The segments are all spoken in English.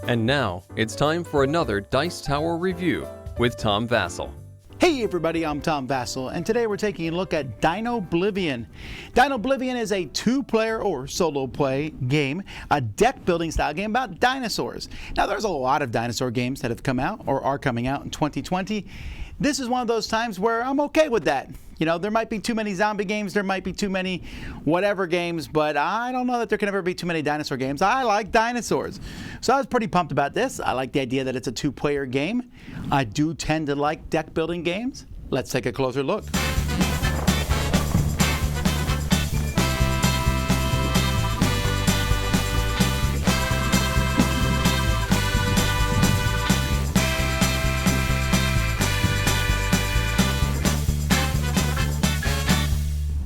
And now, it's time for another Dice Tower review with Tom Vasel. Hey everybody, I'm Tom Vasel, and today we're taking a look at Dinoblivion. Dinoblivion is a two-player or solo play game, a deck-building style game about dinosaurs. Now there's a lot of dinosaur games that have come out or are coming out in 2020. This is one of those times where I'm okay with that. You know, there might be too many zombie games, there might be too many whatever games, but I don't know that there can ever be too many dinosaur games. I like dinosaurs. So I was pretty pumped about this. I like the idea that it's a two-player game. I do tend to like deck-building games. Let's take a closer look.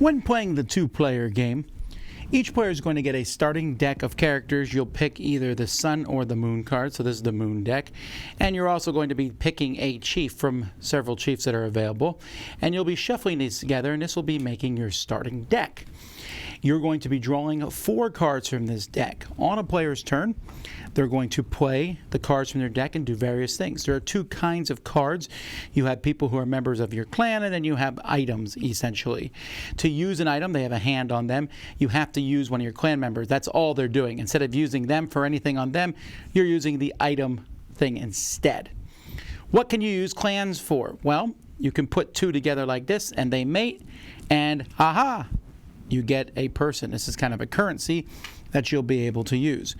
When playing the two-player game, each player is going to get a starting deck of characters. You'll pick either the Sun or the Moon card, so this is the Moon deck. And you're also going to be picking a chief from several chiefs that are available. And you'll be shuffling these together, and this will be making your starting deck. You're going to be drawing 4 cards from this deck. On a player's turn, they're going to play the cards from their deck and do various things. There are 2 kinds of cards. You have people who are members of your clan, and then you have items, essentially. To use an item, they have a hand on them. You have to use one of your clan members. That's all they're doing. Instead of using them for anything on them, you're using the item thing instead. What can you use clans for? Well, you can put 2 together like this, and they mate, and aha! You get a person. This is kind of a currency that you'll be able to use.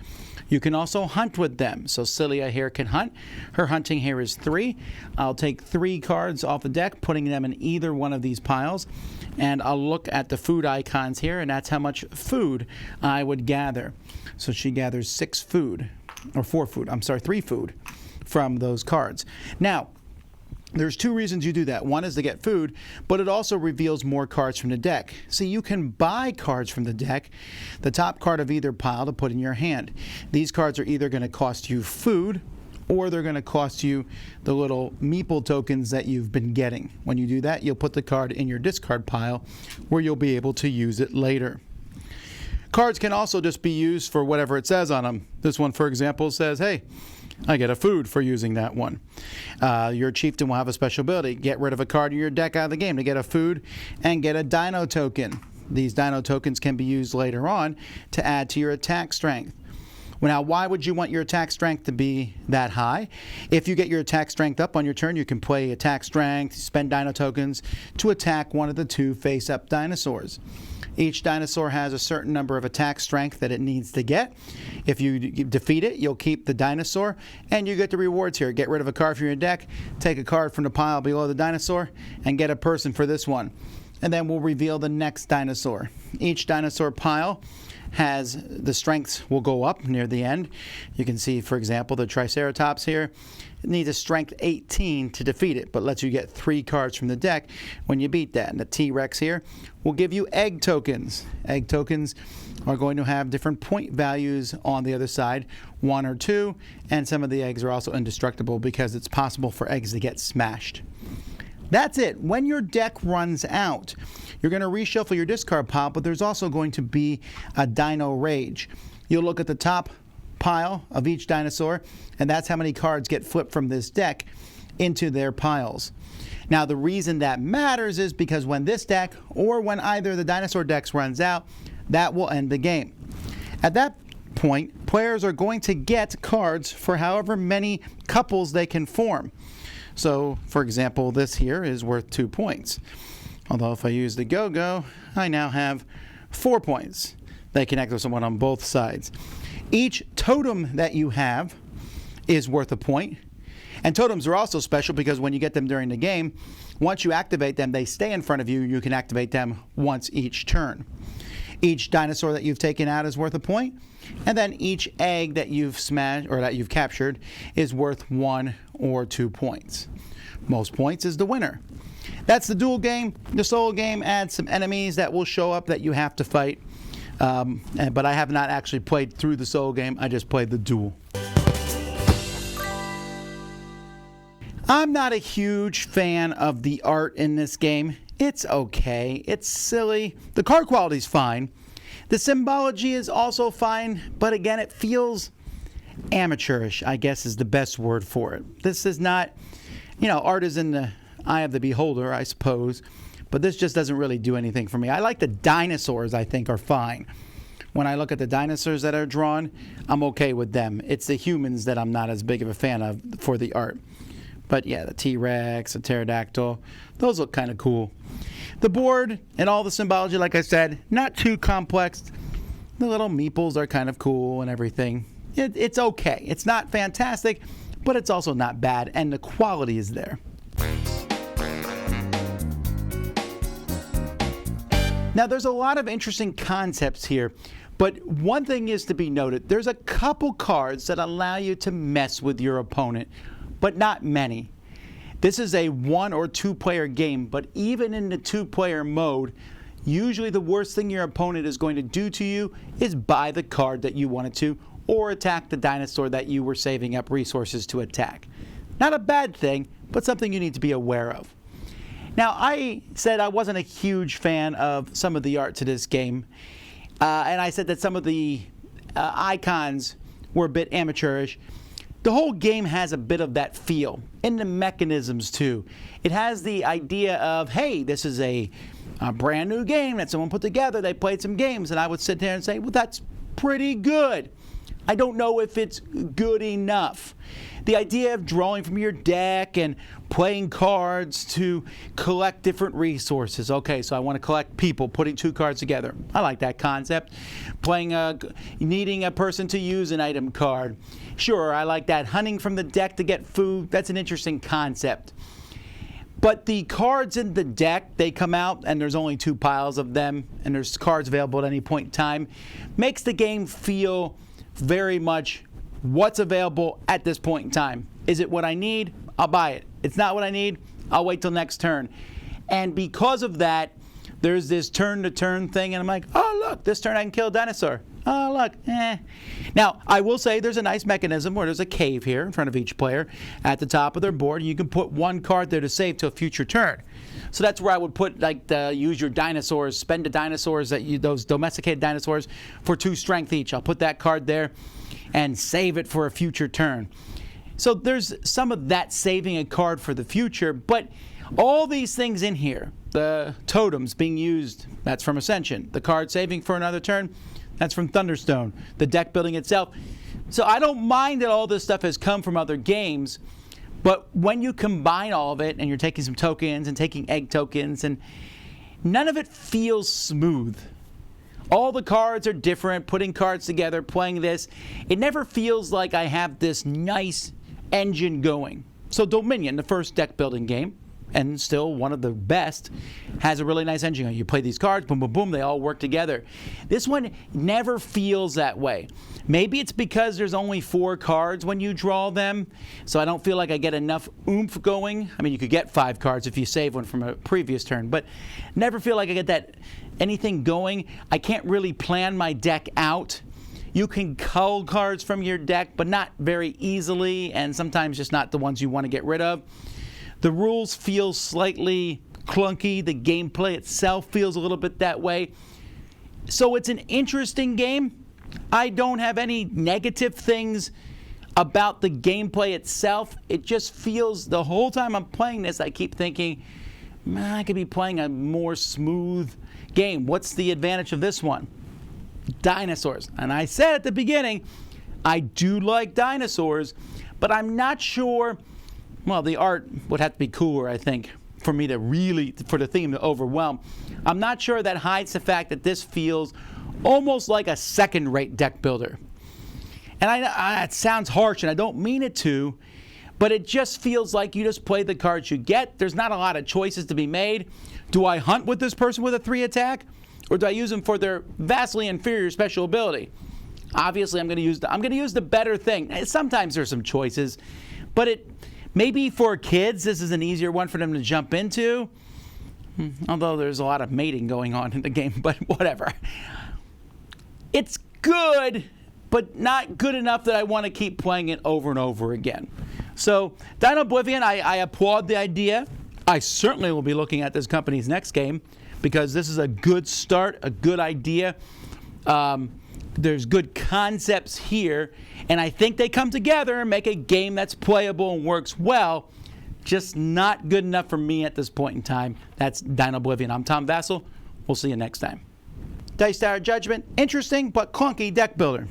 You can also hunt with them. So Cilia here can hunt. Her hunting here is 3. I'll take 3 cards off the deck, putting them in either one of these piles, and I'll look at the food icons here, and that's how much food I would gather. So she gathers 3 food from those cards. Now, there's 2 reasons you do that. One is to get food, but it also reveals more cards from the deck. See, you can buy cards from the deck, the top card of either pile, to put in your hand. These cards are either going to cost you food, or they're going to cost you the little meeple tokens that you've been getting. When you do that, you'll put the card in your discard pile, where you'll be able to use it later. Cards can also just be used for whatever it says on them. This one, for example, says, hey, I get a food for using that one. Your chieftain will have a special ability. Get rid of a card in your deck out of the game to get a food and get a Dino token. These Dino tokens can be used later on to add to your attack strength. Well, now, why would you want your attack strength to be that high? If you get your attack strength up on your turn, you can play attack strength, spend Dino tokens to attack one of the 2 face-up dinosaurs. Each dinosaur has a certain number of attack strength that it needs to get. If you defeat it, you'll keep the dinosaur, and you get the rewards here. Get rid of a card from your deck, take a card from the pile below the dinosaur, and get a person for this one. And then we'll reveal the next dinosaur. Each dinosaur pile has the strengths will go up near the end. You can see, for example, the Triceratops here. It needs a strength 18 to defeat it, but lets you get 3 cards from the deck when you beat that. And the T-Rex here will give you egg tokens. Egg tokens are going to have different point values on the other side, 1 or 2, and some of the eggs are also indestructible because it's possible for eggs to get smashed. That's it. When your deck runs out, you're going to reshuffle your discard pile, but there's also going to be a Dino Rage. You'll look at the top pile of each dinosaur, and that's how many cards get flipped from this deck into their piles. Now, the reason that matters is because when this deck, or when either of the dinosaur decks runs out, that will end the game. At that point, players are going to get cards for however many couples they can form. So, for example, this here is worth 2 points. Although if I use the go-go, I now have 4 points. They connect with someone on both sides. Each totem that you have is worth a point. And totems are also special because when you get them during the game, once you activate them, they stay in front of you. You can activate them once each turn. Each dinosaur that you've taken out is worth a point. And then each egg that you've smashed or that you've captured is worth 1 or 2 points. Most points is the winner. That's the duel game. The solo game adds some enemies that will show up that you have to fight. But I have not actually played through the solo game. I just played the duel. I'm not a huge fan of the art in this game. It's okay. It's silly. The card quality's fine. The symbology is also fine, but again, it feels amateurish, I guess is the best word for it. This is not, art is in the eye of the beholder, I suppose, but this just doesn't really do anything for me. I like the dinosaurs, I think, are fine. When I look at the dinosaurs that are drawn, I'm okay with them. It's the humans that I'm not as big of a fan of for the art. But yeah, the T-Rex, the pterodactyl, those look kind of cool. The board and all the symbology, like I said, not too complex. The little meeples are kind of cool and everything. It's okay. It's not fantastic, but it's also not bad, and the quality is there. Now, there's a lot of interesting concepts here, but one thing is to be noted. There's a couple cards that allow you to mess with your opponent, but not many. This is a 1 or 2 player game, but even in the 2-player mode, usually the worst thing your opponent is going to do to you is buy the card that you wanted to, or attack the dinosaur that you were saving up resources to attack. Not a bad thing, but something you need to be aware of. Now, I said I wasn't a huge fan of some of the art to this game, and I said that some of the icons were a bit amateurish. The whole game has a bit of that feel, and the mechanisms too. It has the idea of, hey, this is a brand new game that someone put together. They played some games, and I would sit there and say, well, that's pretty good. I don't know if it's good enough. The idea of drawing from your deck and playing cards to collect different resources. Okay, so I want to collect people, putting 2 cards together. I like that concept. Needing a person to use an item card. Sure, I like that. Hunting from the deck to get food. That's an interesting concept. But the cards in the deck, they come out and there's only 2 piles of them, and there's cards available at any point in time. Makes the game feel very much what's available at this point in time. Is it what I need? I'll buy it. It's not what I need? I'll wait till next turn. And because of that, there's this turn-to-turn thing, and I'm like, oh, look, this turn I can kill a dinosaur. Oh, look, Now, I will say there's a nice mechanism where there's a cave here in front of each player at the top of their board, and you can put 1 card there to save to a future turn. So that's where I would put, use your dinosaurs, spend the dinosaurs, those domesticated dinosaurs, for 2 strength each. I'll put that card there and save it for a future turn. So there's some of that saving a card for the future, but all these things in here, the totems being used, that's from Ascension. The card saving for another turn, that's from Thunderstone. The deck building itself. So I don't mind that all this stuff has come from other games, but when you combine all of it and you're taking some tokens and taking egg tokens, and none of it feels smooth. All the cards are different, putting cards together, playing this. It never feels like I have this nice engine going. So Dominion, the first deck building game, and still one of the best, has a really nice engine. You play these cards, boom, boom, boom, they all work together. This one never feels that way. Maybe it's because there's only 4 cards when you draw them, so I don't feel like I get enough oomph going. I mean, you could get 5 cards if you save one from a previous turn, but never feel like I get anything going. I can't really plan my deck out. You can cull cards from your deck, but not very easily, and sometimes just not the ones you want to get rid of. The rules feel slightly clunky. The gameplay itself feels a little bit that way. So it's an interesting game. I don't have any negative things about the gameplay itself. It just feels, the whole time I'm playing this, I keep thinking, man, I could be playing a more smooth game. What's the advantage of this one? Dinosaurs. And I said at the beginning, I do like dinosaurs, but I'm not sure. Well, the art would have to be cooler, I think, for me to really, for the theme to overwhelm. I'm not sure that hides the fact that this feels almost like a second-rate deck builder. And it sounds harsh, and I don't mean it to, but it just feels like you just play the cards you get. There's not a lot of choices to be made. Do I hunt with this person with a 3 attack? Or do I use them for their vastly inferior special ability? Obviously, I'm going to use the better thing. Sometimes there's some choices, but maybe for kids, this is an easier one for them to jump into. Although there's a lot of mating going on in the game, but whatever. It's good, but not good enough that I want to keep playing it over and over again. So, Dinoblivion, I applaud the idea. I certainly will be looking at this company's next game, because this is a good start, a good idea. There's good concepts here, and I think they come together and make a game that's playable and works well. Just not good enough for me at this point in time. That's Dinoblivion. I'm Tom Vasel. We'll see you next time. Dice Tower Judgment, interesting but clunky deck builder.